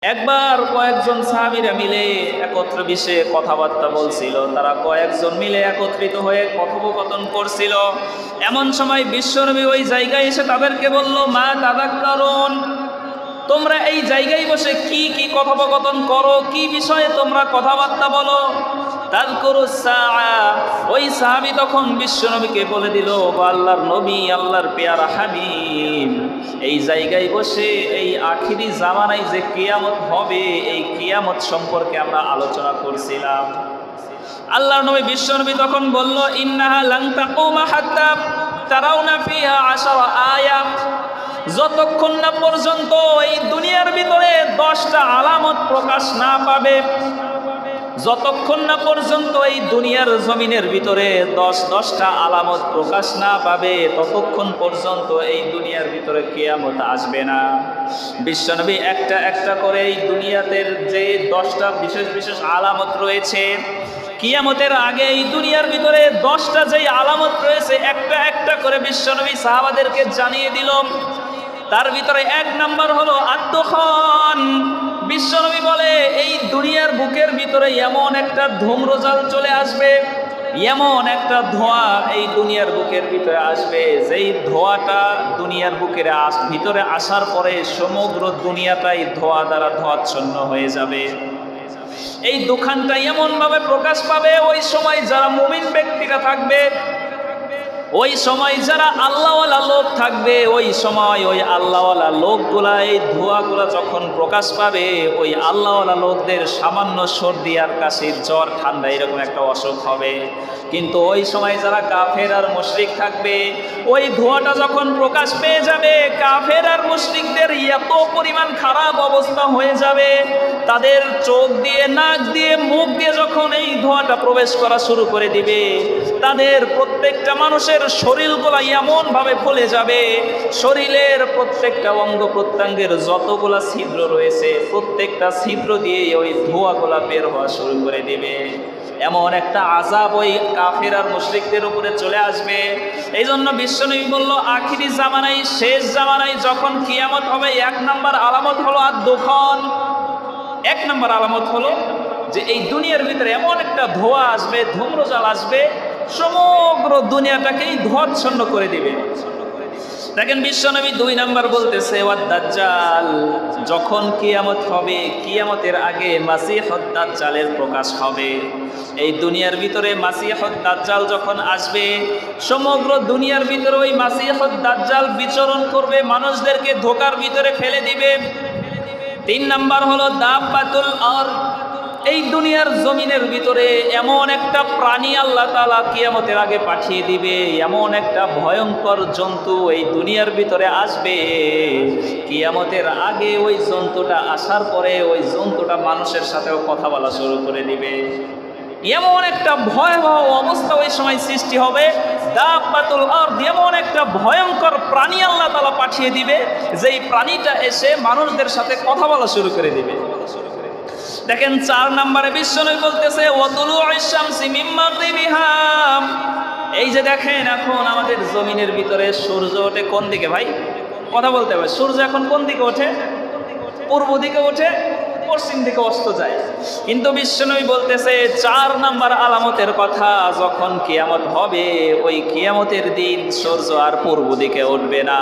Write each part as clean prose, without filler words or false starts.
একবার কয়েকজন সাহাবীরা মিলে একত্র বসে কথাবার্তা বলছিল। তারা কয়েকজন মিলে একত্রিত হয়ে কথোপকথন করছিল। এমন সময় বিশ্বনবী ওই জায়গায় এসে তাদেরকে বলল, মা তাযাক্কারুন, তোমরা এই জায়গায় বসে কি কি কথোপকথন করো, কি বিষয়ে তোমরা কথাবার্তা বলো? তাযকুরুস সাআ, ওই সাহাবী তখন বিশ্বনবীকে বলে দিল, আল্লাহর নবী, আল্লাহর পেয়ারা হাবিব, এই জায়গায় বসে এই আখিরি জামানায় যে কিয়ামত হবে, এই কিয়ামত সম্পর্কে আমরা আলোচনা করছিলাম। আল্লাহর নবী বিশ্বনবী তখন বলল, ইন্নাহা লান তাকুমা হাত্তা তারাউনা ফিহা 10 আয়াত, যতক্ষণ না পর্যন্ত এই দুনিয়ার ভিতরে 10টা আলামত প্রকাশ না পাবে, যতক্ষণ না পর্যন্ত এই দুনিয়ার জমিনের ভিতরে 10টা আলামত প্রকাশ না পাবে, ততক্ষণ পর্যন্ত এই দুনিয়ার ভিতরে কিয়ামত আসবে না। বিশ্বনবী একটা একটা করে এই দুনিয়াতে যে 10টা বিশেষ বিশেষ আলামত রয়েছে, কিয়ামতের আগে এই দুনিয়ার ভিতরে 10টা যেই আলামত রয়েছে, একটা একটা করে বিশ্বনবী সাহাবাদেরকে জানিয়ে দিল। তার ভিতরে 1 নাম্বার হলো আদ-দুখান। বিশ্বনবী বলে, এই দুনিয়ার বুকের ভিতরে এমন একটা ধূম্রজাল চলে আসবে, এমন একটা ধোঁয়া এই দুনিয়ার বুকের ভিতরে আসবে, যেই ধোঁয়াটা দুনিয়ার বুকের ভিতরে আসার পরে সমগ্র দুনিয়াটাই ধোঁয়া দ্বারা ধোঁয়াচ্ছন্ন হয়ে যাবে। এই দুখানটা এমনভাবে প্রকাশ পাবে, ওই সময় যারা মুমিন ব্যক্তিরা থাকবে, ওই সময় যারা আল্লাহওয়ালা লোক থাকবে, ওই সময় ওই আল্লাহওয়ালা লোকগুলা এই ধোঁয়াগুলা যখন প্রকাশ পাবে, ওই আল্লাহওয়ালা লোকদের সামান্য সর্দি আর কাশির জ্বর ঠান্ডা এরকম একটা অসুখ হবে। কিন্তু ওই সময় যারা কাফের আর মুশরিক থাকবে, ওই ধোঁয়াটা যখন প্রকাশ পেয়ে যাবে, কাফের আর মুশরিকদের এত পরিমাণ খারাপ অবস্থা হয়ে যাবে, তাদের চোখ দিয়ে, নাক দিয়ে, মুখ দিয়ে যখন এই ধোঁয়াটা প্রবেশ করা শুরু করে দিবে, তাদের প্রত্যেকটা মানুষের শরীরগুলা এমনভাবে ফুলে যাবে, শরীরের প্রত্যেকটা অঙ্গ প্রত্যঙ্গের যতগুলা ছিদ্র রয়েছে, প্রত্যেকটা ছিদ্র দিয়ে ওই ধোঁয়াগুলা বের হওয়া শুরু করে দিবে। এমন একটা আযাব ওই কাফের আর মুশরিকদের উপরে চলে আসবে। এই জন্য বিশ্বনবী বলল, আখিরি জামানায়, শেষ জামানায় যখন কিয়ামত হবে, 1 নাম্বার আলামত হলো আদ-দুখান। 1 নাম্বার আলামত হলো যে এই দুনিয়ার ভিতরে এমন একটা ধোঁয়া আসবে, ধূম্রজাল আসবে, সমগ্র দুনিয়াটাকেই ধোঁয়াচ্ছন্ন করে দিবে। দেখেন বিশ্বনবী 2 নাম্বার বলতেছে, ওয়াদ-দাজ্জাল, যখন কিয়ামত হবে, কিয়ামতের আগে মাসিহুদ-দাজ্জালের প্রকাশ হবে। এই দুনিয়ার ভিতরে মাসিহুদ-দাজ্জাল যখন আসবে, সমগ্র দুনিয়ার ভিতরে ওই মাসিহুদ-দাজ্জাল বিচরণ করবে, মানুষদেরকে ধোঁকার ভিতরে ফেলে দিবে। 3 নাম্বার হলো দাব্বাতুল আরদ। এই দুনিয়ার জমিনের ভিতরে এমন একটা প্রাণী আল্লাহ তাআলা কিয়ামতের আগে পাঠিয়ে দিবে, এমন একটা ভয়ঙ্কর জন্তু এই দুনিয়ার ভিতরে আসবে, কিয়ামতের আগে ওই জন্তুটা আসার পরে ওই জন্তুটা মানুষের সাথেও কথা বলা শুরু করে দিবে। এমন একটা ভয়াবহ অবস্থা ওই সময় সৃষ্টি হবে, দাব্বাতুল আরদ, এমন একটা ভয়ঙ্কর প্রাণী আল্লাহ তাআলা পাঠিয়ে দিবে, যেই প্রাণীটা এসে মানুষদের সাথে কথা বলা শুরু করে দিবে। দেখেন 4 নম্বরে বিশ্বনবী বলতেছে, ওয়াতুলুউশ শামসি মিন মাগরিবিহা। এই যে দেখেন, এখন আমাদের জমিনের ভিতরে সূর্য ওঠে কোন দিকে ভাই? কথা বলতে হবে। সূর্য এখন কোন দিকে ওঠে? পূর্ব দিকে ওঠে, পশ্চিম দিকে অস্ত যায়। কিন্তু বিশ্বনবী বলতেছে 4 নাম্বার আলামতের কথা, যখন কিয়ামত হবে, ওই কিয়ামতের দিন সূর্য আর পূর্ব দিকে উঠবে না।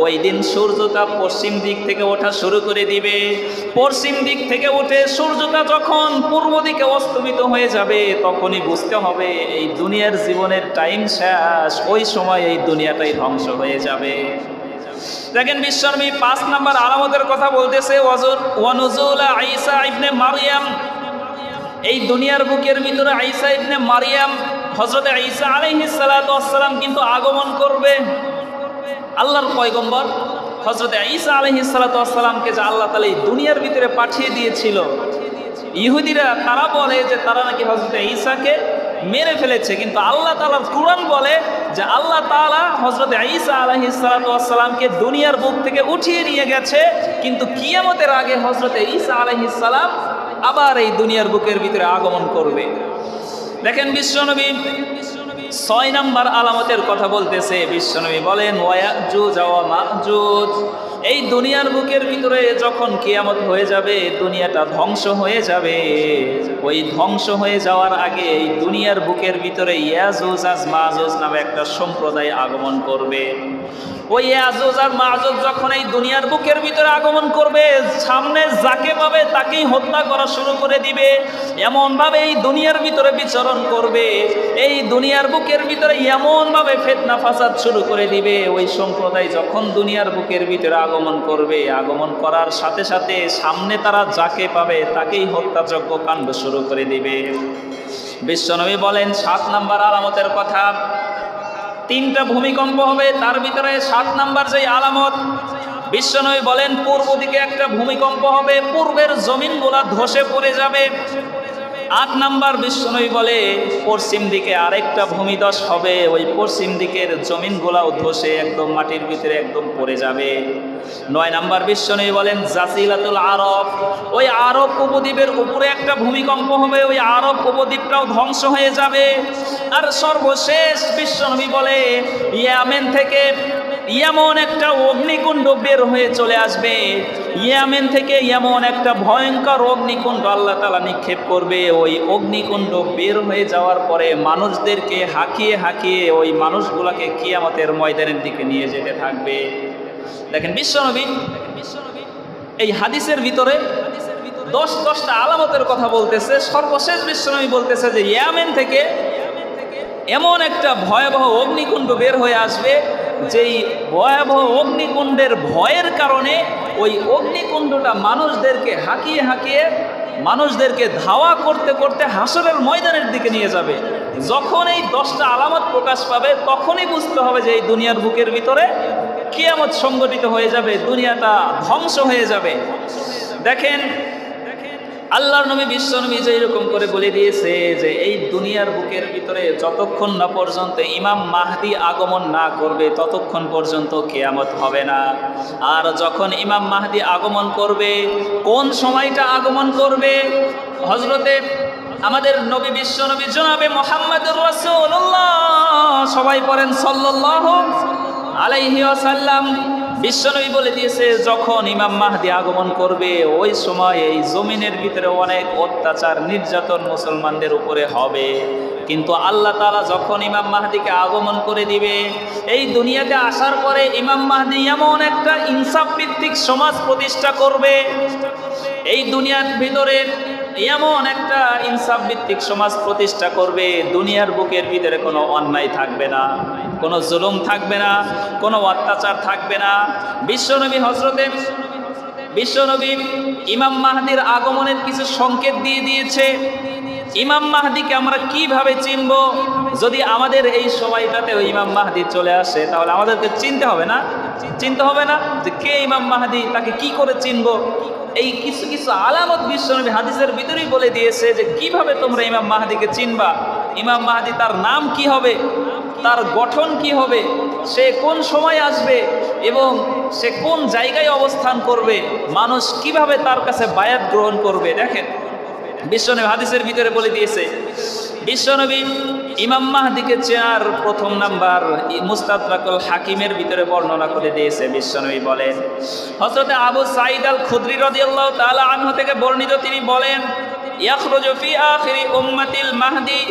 ওই দিন সূর্যটা পশ্চিম দিক থেকে ওঠা শুরু করে দিবে। পশ্চিম দিক থেকে উঠে সূর্যটা যখন পূর্ব দিকে অস্তমিত হয়ে যাবে, তখনই বুঝতে হবে এই দুনিয়ার জীবনের টাইম শেষ। ওই সময় এই দুনিয়াটাই ধ্বংস হয়ে যাবে। দেখেন বিশ্বনবী 5 নাম্বার আলামতের কথা বলতেছে, ওয়ানুজুল ঈসা ইবনে মারইয়াম। এই দুনিয়ার বুকের ভিতরে ঈসা ইবনে মারইয়াম, হযরত ঈসা আলাইহিস সালাতু ওয়াস সালাম কিন্তু আগমন করবে। আল্লাহর পয়গম্বর হযরত ঈসা আলাইহিস সালাতু ওয়াস সালামকে যে আল্লাহ তাআলা এই দুনিয়ার ভিতরে পাঠিয়ে দিয়েছিল, ইহুদিরা তারা বলে যে তারা নাকি হযরত ঈসাকে মেরে ফেলেছে, কিন্তু আল্লাহ তাআলার কুরআন বলে যে আল্লাহ তাআলা হযরত ঈসা আলাইহিস সালাতু ওয়াস সালামকে দুনিয়ার বুক থেকে উঠিয়ে নিয়ে গেছে, কিন্তু কিয়ামতের আগে হযরত ঈসা আলাইহিস সালাম আবার এই দুনিয়ার বুকের ভিতরে আগমন করবে। দেখেন বিশ্বনবী 6 নাম্বার আলামতের কথা বলতেছে। বিশ্বনবী বলেন, ওয়ায়াজুজ ওয়া মাজুজ, এই দুনিয়ার বুকের ভিতরে যখন কিয়ামত হয়ে যাবে, দুনিয়াটা ধ্বংস হয়ে যাবে, ওই ধ্বংস হয়ে যাওয়ার আগে এই দুনিয়ার বুকের ভিতরে ইয়াজুজ আর মাজুজ নামে একটা সম্প্রদায় আগমন করবে। ওই ইয়াজুজ আর মাজুজ যখন এই দুনিয়ার বুকের ভিতরে আগমন করবে, সামনে যাকে পাবে তাকেই হত্যা করা শুরু করে দিবে। এমনভাবে এই দুনিয়ার ভিতরে বিচরণ করবে, এই দুনিয়ার বুকের ভিতরে এমনভাবে ফিতনা ফাসাদ শুরু করে দিবে। ওই সম্প্রদায় যখন দুনিয়ার বুকের ভিতরে আগমন করবে, আগমন করার সাথে সাথে সামনে তারা যাকে পাবে তাকেই হত্যাযজ্ঞ কাণ্ড শুরু করে দিবে। বিশ্বনবী বলেন 7 নাম্বার আলামতের কথা, 3টা ভূমিকম্প হবে, তার ভিতরে 7 নাম্বার যে আলামত বিশ্বনবী বলেন পূর্ব দিকে একটা ভূমিকম্প হবে, পূর্বের জমিনগুলা ধসে পড়ে যাবে। 8 নাম্বার বিশ্বনবী বলে পশ্চিম দিকে আরেকটা ভূমিধস হবে, ওই পশ্চিম দিকের জমিনগুলাও ধসে একদম মাটির ভিতরে একদম পড়ে যাবে। 9 নাম্বার বিশ্বনবী বলেন জাসিলাতুল আরব, ওই আরব উপদ্বীপের উপরে একটা ভূমিকম্প হবে, ওই আরব উপদ্বীপটাও ধ্বংস হয়ে যাবে। আর সর্বশেষ বিশ্বনবী বলে ইয়েমেন থেকে এমন একটা অগ্নিকুণ্ড বের হয়ে চলে আসবে, ইয়েমেন থেকে এমন একটা ভয়ঙ্কর অগ্নিকুণ্ড আল্লাহ তাআলা নিক্ষেপ করবে। ওই অগ্নিকুণ্ড বের হয়ে যাওয়ার পরে মানুষদেরকে হাঁকিয়ে হাঁকিয়ে ওই মানুষগুলোকে কিয়ামতের ময়দানের দিকে নিয়ে যেতে থাকবে। দেখেন বিশ্বনবী এই হাদিসের ভিতরে 10টা আলামতের কথা বলতেছে। সর্বশেষ বিশ্বনবী বলতেছে যে ইয়েমেন থেকে এমন একটা ভয়াবহ অগ্নিকুণ্ড বের হয়ে আসবে, যেই ভয়াবহ অগ্নিকুণ্ডের ভয়ের কারণে ওই অগ্নিকুণ্ডটা মানুষদেরকে হাঁকিয়ে হাঁকিয়ে মানুষদেরকে ধাওয়া করতে করতে হাসরের ময়দানের দিকে নিয়ে যাবে। যখন এই 10টা আলামত প্রকাশ পাবে তখনই বুঝতে হবে যে এই দুনিয়ার বুকের ভিতরে কিয়ামত সংগঠিত হয়ে যাবে, দুনিয়াটা ধ্বংস হয়ে যাবে। দেখেন আল্লাহর নবী বিশ্বনবী যে এরকম করে বলে দিয়েছে যে এই দুনিয়ার বুকের ভিতরে যতক্ষণ না পর্যন্ত ইমাম মাহদি আগমন না করবে ততক্ষণ পর্যন্ত কিয়ামত হবে না। আর যখন ইমাম মাহদি আগমন করবে, কোন সময়টা আগমন করবে? হযরতে আমাদের নবী বিশ্বনবী জনাবে মুহাম্মদুর রাসূলুল্লাহ, সবাই পড়েন সাল্লাল্লাহু আলাইহি ওয়াসাল্লাম। বিশ্বনবী বলে দিয়েছে যখন ইমাম মাহদি আগমন করবে ওই সময় এই জমিনের ভিতরে অনেক অত্যাচার নির্যাতন মুসলমানদের উপরে হবে। কিন্তু আল্লাহ তাআলা যখন ইমাম মাহদিকে আগমন করে দিবে, এই দুনিয়াতে আসার পরে ইমাম মাহদি এমন একটা ইনসাফ ভিত্তিক সমাজ প্রতিষ্ঠা করবে, এই দুনিয়ার ভিতরে এমন একটা ইনসাফ ভিত্তিক সমাজ প্রতিষ্ঠা করবে, দুনিয়ার বুকের ভিতরে কোনো অন্যায় থাকবে না, কোনো জুলুম থাকবে না, কোনো অত্যাচার থাকবে না। বিশ্বনবী ইমাম মাহদির আগমনের কিছু সংকেত দিয়ে দিয়েছে। ইমাম মাহদিকে আমরা কিভাবে চিনব? যদি আমাদের এই সময়টাতে ওই ইমাম মাহদি চলে আসে তাহলে আমাদেরকে চিনতে হবে না যে কে ইমাম মাহদি, তাকে কি করে চিনব? এই কিছু কিছু আলামত বিশ্বনবী হাদিসের ভিতরেই বলে দিয়েছে যে কিভাবে তোমরা ইমাম মাহদিকে চিনবা। ইমাম মাহদি তার নাম কি হবে, তার গঠন কি হবে, সে কোন সময় আসবে এবং সে কোন জায়গায় অবস্থান করবে, মানুষ কিভাবে তার কাছে বায়াত গ্রহণ করবে। দেখেন বিশ্বনবী হাদিসের ভিতরে বলে দিয়েছে। বিশ্বনবী ইমাম মাহদিকে চেনার প্রথম নাম্বার মুস্তাদরাকুল হাকিমের ভিতরে বর্ণনা করে দিয়েছে। বিশ্বনবী বলেন, হযরতে আবু সাঈদ আল খুদরি রাদিয়াল্লাহু তাআলা আনহু থেকে বর্ণিত, তিনি বলেন ইয়াখরুজু ফি আখিরি উম্মাতিল মাহদি,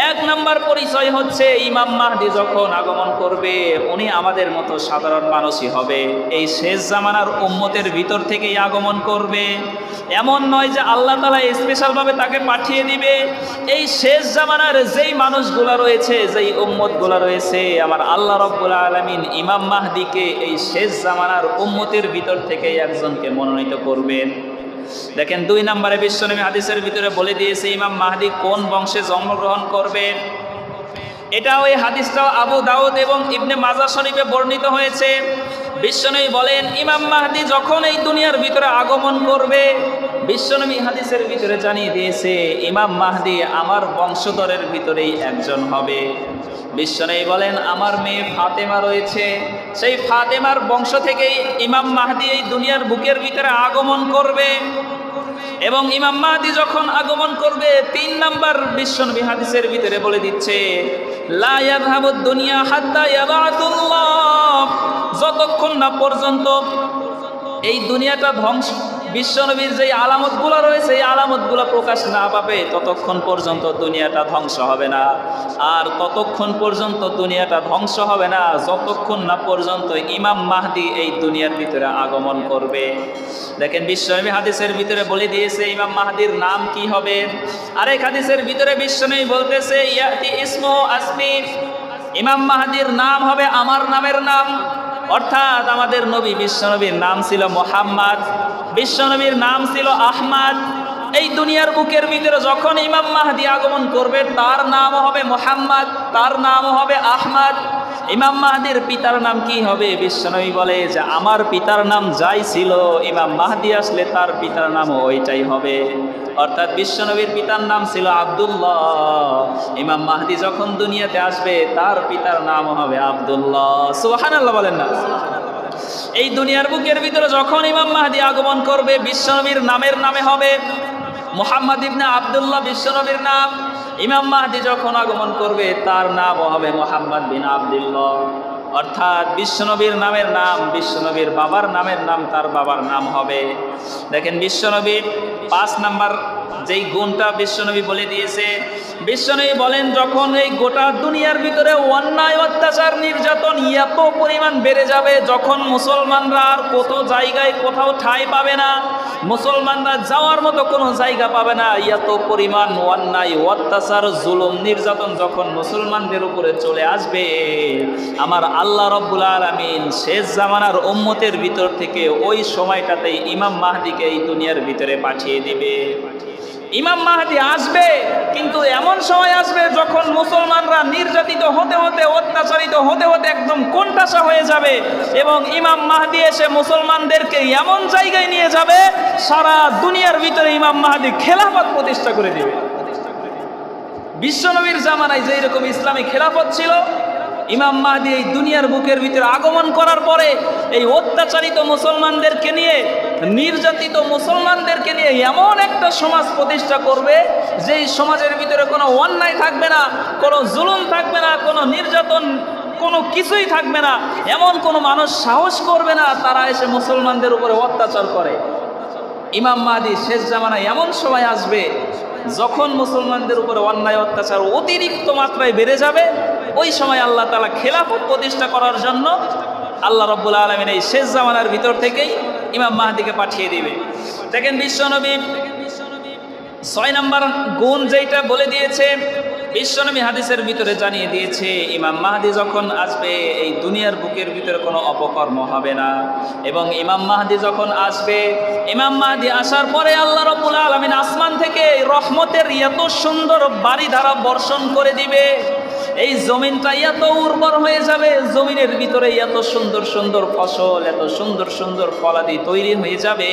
1 নাম্বার পরিচয় হচ্ছে ইমাম মাহদি যখন আগমন করবে উনি আমাদের মতো সাধারণ মানুষই হবে, এই শেষ জামানার উম্মতের ভিতর থেকেই আগমন করবে। এমন নয় যে আল্লাহ তাআলা স্পেশালভাবে তাকে পাঠিয়ে দিবে। এই শেষ জামানার যেই মানুষগুলো রয়েছে, যেই উম্মতগুলো রয়েছে, আমার আল্লাহ রাব্বুল আলামিন ইমাম মাহদিকে এই শেষ জামানার উম্মতের ভিতর থেকেই একজনকে মনোনীত করবেন। দেখেন 2 নম্বরে বিশ্বনবী হাদিসের ভিতরে বলে দিয়েছে ইমাম মাহদি কোন বংশে জন্মগ্রহণ করবেন। এটা ওই হাদিসটাও আবু দাউদ এবং ইবনে মাজাহ শরীফে বর্ণিত হয়েছে। বিশ্বনবী বলেন ইমাম মাহদি যখন এই দুনিয়ার ভিতরে আগমন করবে, বিশ্বনবী হাদিসের ভিতরে জানিয়ে দিয়েছে ইমাম মাহদি আমার বংশধরের ভিতরেই একজন হবে। বিশ্বনবী বলেন আমার মেয়ে ফাতেমা রয়েছে, সেই ফাতেমার বংশ থেকেই ইমাম মাহদি এই দুনিয়ার বুকের ভিতরে আগমন করবে। এবং ইমাম মাহদি যখন আগমন করবে 3 নাম্বার বিশ্বনবী হাদিসের ভিতরে বলে দিচ্ছে লা ইয়াযহাবুদ দুনিয়া হাত্তা ইয়াবাতুল্লাহ, যতক্ষণ না পর্যন্ত এই দুনিয়াটা ধ্বংস, বিশ্বনবীর যে আলামতগুলো রয়েছে এই আলামতগুলো প্রকাশ না পাবে ততক্ষণ পর্যন্ত দুনিয়াটা ধ্বংস হবে না। আর ততক্ষণ পর্যন্ত দুনিয়াটা ধ্বংস হবে না যতক্ষণ না পর্যন্ত ইমাম মাহদি এই দুনিয়ার ভিতরে আগমন করবে। দেখেন বিশ্বনবী হাদিসের ভিতরে বলে দিয়েছে ইমাম মাহদির নাম কি হবে। আরেক হাদিসের ভিতরে বিশ্বনবী বলতেছে ইয়াতি ইসমু আসমি, ইমাম মাহদির নাম হবে আমার নামের নাম। অর্থাৎ আমাদের নবী বিশ্বনবীর নাম ছিল মুহাম্মদ, বিশ্বনবীর নাম ছিল আহমদ। এই দুনিয়ার বুকের ভিতরে যখন ইমাম মাহদি আগমন করবে তার নাম হবে মুহাম্মদ, তার নাম হবে আহমদ। ইমাম মাহদির পিতার নাম কি হবে? বিশ্বনবী বলে যে আমার পিতার নাম যাই ছিল ইমাম মাহদি আসলে তার পিতার নামও ওইটাই হবে। অর্থাৎ বিশ্বনবীর পিতার নাম ছিল আব্দুল্লাহ, ইমাম মাহদি যখন দুনিয়াতে আসবে তার পিতার নাম হবে আব্দুল্লাহ। সুবহানাল্লাহ বলেন না। এই দুনিয়ার বুকের ভিতরে যখন ইমাম মাহদি আগমন করবে বিশ্বনবীর নামের নামে হবে মুহাম্মদ ইবনে আব্দুল্লাহ বিশ্বনবীর নাম। ইমাম মাহদি যখন আগমন করবে তার নাম হবে মুহাম্মদ বিন আব্দুল্লাহ। অর্থাৎ বিশ্বনবীর নামের নাম, বিশ্বনবীর বাবার নামের নাম তার বাবার নাম হবে। দেখেন বিশ্বনবীর 5 নাম্বার যেই গুণটা বিশ্বনবী বলে দিয়েছে, বিশ্বনবী বলেন যখন এই গোটা দুনিয়ার ভিতরে অন্যায় অত্যাচার নির্যাতন এত পরিমাণ বেড়ে যাবে, যখন মুসলমানরা আর কত জায়গায় কোথাও ঠাঁই পাবে না, মুসলমানরা যাওয়ার মতো কোনো জায়গা পাবে না, এত পরিমাণ অন্যায় অত্যাচার জুলুম নির্যাতন যখন মুসলমানদের উপরে চলে আসবে, আমার আল্লাহ রব্বুল আলামিন শেষ জামানার উম্মতের ভিতর থেকে ওই সময়টাতেই ইমাম মাহদিকে এই দুনিয়ার ভিতরে পাঠিয়ে দিবে। ইমাম মাহদি আসবে, কিন্তু এমন সময় আসবে যখন মুসলমানরা নির্যাতিত হতে হতে অত্যাচারিত হতে হতে একদম কোণঠাসা হয়ে যাবে, এবং ইমাম মাহদি এসে মুসলমানদেরকে এমন জায়গায় নিয়ে যাবে সারা দুনিয়ার ভিতরে ইমাম মাহদি খেলাফত প্রতিষ্ঠা করে দিবে। বিশ্বনবীর জামানায় যেই রকম ইসলামী খেলাফত ছিল, ইমাম মাহদি এই দুনিয়ার বুকের ভিতরে আগমন করার পরে এই অত্যাচারিত মুসলমানদেরকে নিয়ে, নির্যাতিত মুসলমানদেরকে নিয়ে এমন একটা সমাজ প্রতিষ্ঠা করবে যেই সমাজের ভিতরে কোনো অন্যায় থাকবে না, কোনো জুলুম থাকবে না, কোনো নির্যাতন কোনো কিছুই থাকবে না। এমন কোনো মানুষ সাহস করবে না তারা এসে মুসলমানদের উপরে অত্যাচার করে। ইমাম মাহদি শেষ জামানায় এমন সময় আসবে যখন মুসলমানদের উপরে অন্যায় অত্যাচার অতিরিক্ত মাত্রায় বেড়ে যাবে, ওই সময় আল্লাহ তাআলা খেলাফত প্রতিষ্ঠা করার জন্য আল্লাহ রাব্বুল আলামিন এই শেষ জামানার ভিতর থেকেই ইমাম মাহদিকে পাঠিয়ে দিবে। দেখেন বিশ্বনবী 6 নম্বর গুণ যেটা বলে দিয়েছে, বিশ্বনবী হাদিসের ভিতরে জানিয়ে দিয়েছে ইমাম মাহদি যখন আসবে এই দুনিয়ার বুকের ভিতরে কোনো অপকর্ম হবে না, এবং ইমাম মাহদি যখন আসবে, ইমাম মাহদি আসার পরে আল্লাহ রাব্বুল আলামিন আসমান থেকে রহমতের এত সুন্দর বারিধারা বর্ষণ করে দিবে, এই জমিনটা এত উর্বর হয়ে যাবে, জমিনের ভিতরে এত সুন্দর সুন্দর ফসল, এত সুন্দর সুন্দর ফলাদি তৈরি হয়ে যাবে।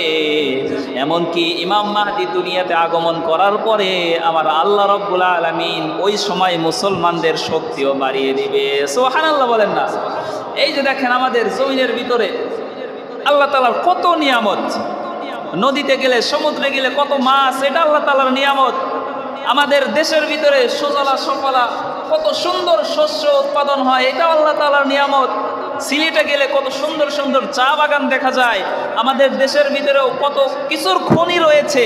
এমনকি ইমাম মাহদি দুনিয়াতে আগমন করার পরে আমার আল্লাহ রাব্বুল আলামিন ওই সময় মুসলমানদের শক্তিও বাড়িয়ে দিবে। সুবহানাল্লাহ বলেন না। এই যে দেখেন আমাদের জমিনের ভিতরে আল্লাহ তাআলার কত নিয়ামত, নদীতে গেলে সমুদ্রে গেলে কত মাছ, এটা আল্লাহ তাআলার নিয়ামত। আমাদের দেশের ভিতরে সুজলা সুফলা কত সুন্দর শস্য উৎপাদন হয়, এটা আল্লাহ তাআলার নিয়ামত। সিলেটে গেলে কত সুন্দর সুন্দর চা বাগান দেখা যায়। আমাদের দেশের ভিতরেও কত কিছুর খনি রয়েছে,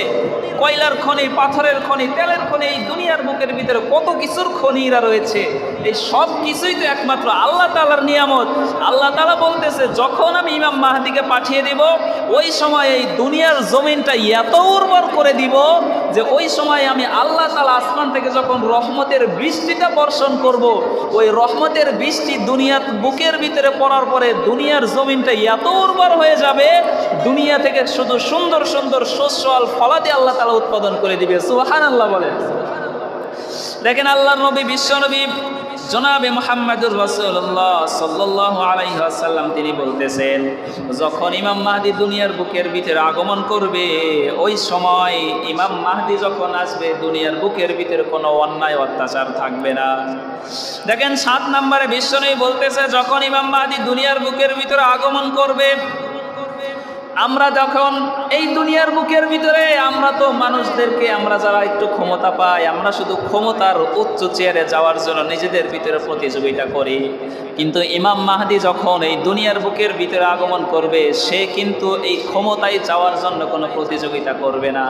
কয়লার খনি, পাথরের খনি, তেলের খনি, এই দুনিয়ার বুকের ভিতরে কত কিছুর খনিরা রয়েছে। এই সব কিছুই তো একমাত্র আল্লাহ তাআলার নিয়ামত। আল্লাহ তাআলা বলতেছে যখন আমি ইমাম মাহদিকে পাঠিয়ে দিব ওই সময় এই দুনিয়ার জমিনটা এত উর্বর করে দিব যে ওই সময় আমি আল্লাহ তাআলা আসমান থেকে যখন রহমতের বৃষ্টিটা বর্ষণ করব, ওই রহমতের বৃষ্টি দুনিয়ার বুকের ভিতরে পড়ার পরে দুনিয়ার জমিনটা এত উর্বর হয়ে যাবে, দুনিয়া থেকে শুধু সুন্দর সুন্দর শস্য আর ফলাদি আল্লাহ তাআলা উৎপাদন করে দিবে। সুবহানাল্লাহ বলেন। দেখেন আল্লাহর নবী বিশ্বনবী জনাবে মুহাম্মদুর রাসূলুল্লাহ সাল্লাল্লাহু আলাইহি ওয়াসাল্লাম তিনি বলতেছেন যখন ইমাম মাহদি দুনিয়ার বুকের ভিতরে আগমন করবে ওই সময় ইমাম মাহদি যখন আসবে দুনিয়ার বুকের ভিতরে কোনো অন্যায় অত্যাচার থাকবে না। দেখেন 7 নম্বরে বিশ্বনবী বলতেছে যখন ইমাম মাহদি দুনিয়ার বুকের ভিতরে আগমন করবে আমরা যখন এই দুনিয়ার বুকের ভিতরে আমরা তো মানুষদেরকে আমরা যারা একটু ক্ষমতা পাই আমরা শুধু ক্ষমতার উচ্চ চেয়ারে যাওয়ার জন্য নিজেদের ভিতরে প্রতিযোগিতা করি, কিন্তু ইমাম মাহদি যখন এই দুনিয়ার বুকের ভিতরে আগমন করবে সে কিন্তু এই ক্ষমতায় যাওয়ার জন্য কোনো প্রতিযোগিতা করবে না।